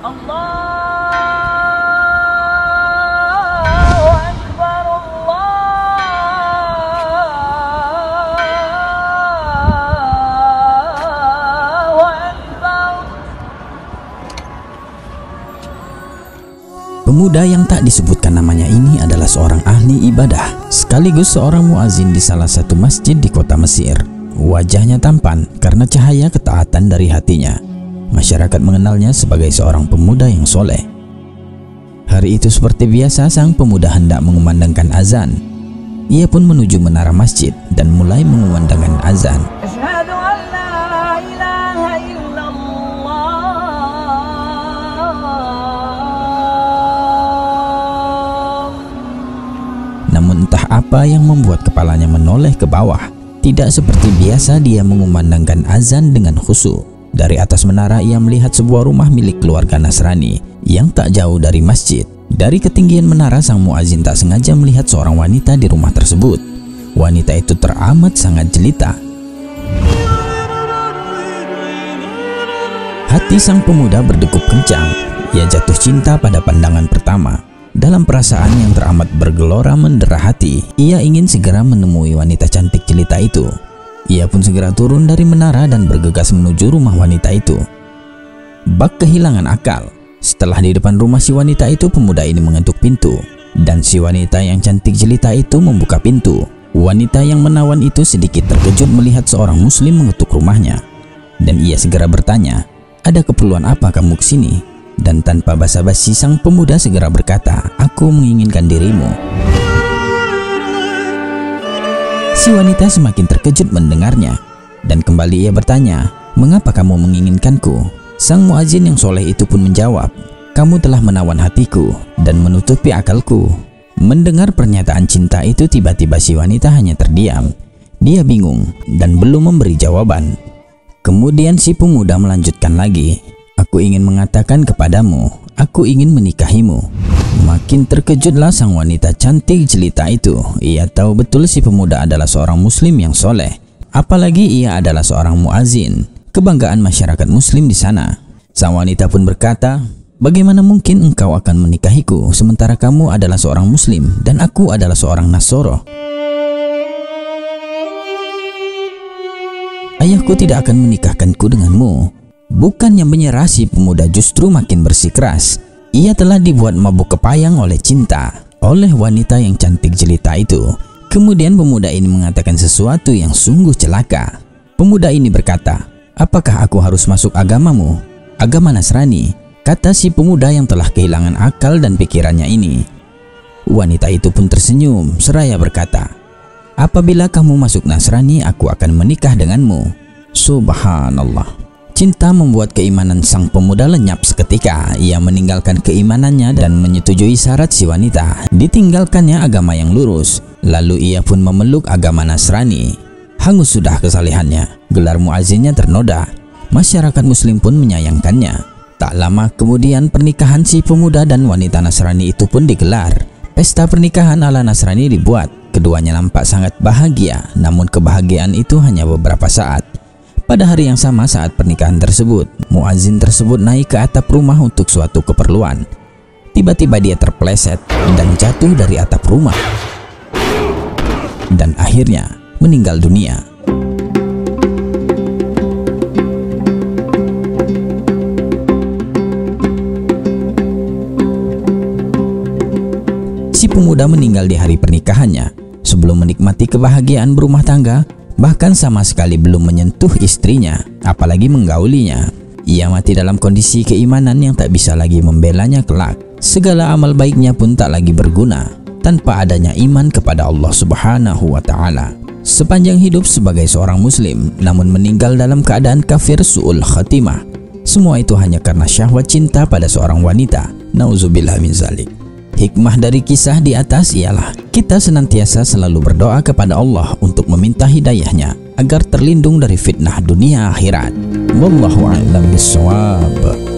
Allahu Akbar, Allahu Akbar. Pemuda yang tak disebutkan namanya ini adalah seorang ahli ibadah, sekaligus seorang muazin di salah satu masjid di kota Mesir. Wajahnya tampan karena cahaya ketaatan dari hatinya. Masyarakat mengenalnya sebagai seorang pemuda yang soleh. Hari itu seperti biasa, sang pemuda hendak mengumandangkan azan. Ia pun menuju menara masjid dan mulai mengumandangkan azan. Asyhadu an la ilaha illallah. Namun entah apa yang membuat kepalanya menoleh ke bawah. Tidak seperti biasa, dia mengumandangkan azan dengan khusyuk. Dari atas menara ia melihat sebuah rumah milik keluarga Nasrani yang tak jauh dari masjid. Dari ketinggian menara, sang muazin tak sengaja melihat seorang wanita di rumah tersebut. Wanita itu teramat sangat jelita. Hati sang pemuda berdegup kencang. Ia jatuh cinta pada pandangan pertama. Dalam perasaan yang teramat bergelora mendera hati, ia ingin segera menemui wanita cantik jelita itu. Ia pun segera turun dari menara dan bergegas menuju rumah wanita itu. Bak kehilangan akal. Setelah di depan rumah si wanita itu, pemuda ini mengetuk pintu. Dan si wanita yang cantik jelita itu membuka pintu. Wanita yang menawan itu sedikit terkejut melihat seorang muslim mengetuk rumahnya. Dan ia segera bertanya, "Ada keperluan apa kamu kesini?" Dan tanpa basa-basi, sang pemuda segera berkata, "Aku menginginkan dirimu." Si wanita semakin terkejut mendengarnya, dan kembali ia bertanya, "Mengapa kamu menginginkanku?" Sang muazin yang soleh itu pun menjawab, "Kamu telah menawan hatiku dan menutupi akalku." Mendengar pernyataan cinta itu, tiba-tiba si wanita hanya terdiam. Dia bingung dan belum memberi jawaban. Kemudian si pemuda melanjutkan lagi, "Aku ingin mengatakan kepadamu, aku ingin menikahimu." Makin terkejutlah sang wanita cantik jelita itu. Ia tahu betul si pemuda adalah seorang muslim yang soleh. Apalagi ia adalah seorang muazin, kebanggaan masyarakat muslim di sana. Sang wanita pun berkata, "Bagaimana mungkin engkau akan menikahiku sementara kamu adalah seorang muslim dan aku adalah seorang Nasoro?" "Ayahku tidak akan menikahkanku denganmu." Bukannya menyerah, si pemuda justru makin bersikeras. Ia telah dibuat mabuk kepayang oleh cinta, oleh wanita yang cantik jelita itu. Kemudian pemuda ini mengatakan sesuatu yang sungguh celaka. Pemuda ini berkata, "Apakah aku harus masuk agamamu? Agama Nasrani?" kata si pemuda yang telah kehilangan akal dan pikirannya ini. Wanita itu pun tersenyum seraya berkata, "Apabila kamu masuk Nasrani, aku akan menikah denganmu." Subhanallah. Cinta membuat keimanan sang pemuda lenyap seketika. Ia meninggalkan keimanannya dan menyetujui syarat si wanita. Ditinggalkannya agama yang lurus. Lalu ia pun memeluk agama Nasrani. Hangus sudah kesalehannya. Gelar muazinnya ternoda. Masyarakat muslim pun menyayangkannya. Tak lama kemudian pernikahan si pemuda dan wanita Nasrani itu pun digelar. Pesta pernikahan ala Nasrani dibuat. Keduanya nampak sangat bahagia. Namun kebahagiaan itu hanya beberapa saat. Pada hari yang sama saat pernikahan tersebut, muazin tersebut naik ke atap rumah untuk suatu keperluan. Tiba-tiba dia terpeleset dan jatuh dari atap rumah. Dan akhirnya meninggal dunia. Si pemuda meninggal di hari pernikahannya. Sebelum menikmati kebahagiaan berumah tangga, bahkan sama sekali belum menyentuh istrinya, apalagi menggaulinya. Ia mati dalam kondisi keimanan yang tak bisa lagi membelanya kelak. Segala amal baiknya pun tak lagi berguna tanpa adanya iman kepada Allah Subhanahu wa Ta'ala. Sepanjang hidup sebagai seorang muslim, namun meninggal dalam keadaan kafir su'ul khatimah. Semua itu hanya karena syahwat cinta pada seorang wanita. Nauzubillah min zalik. Hikmah dari kisah di atas ialah kita senantiasa selalu berdoa kepada Allah untuk meminta hidayahnya agar terlindung dari fitnah dunia akhirat. Wallahu a'lam bishawab.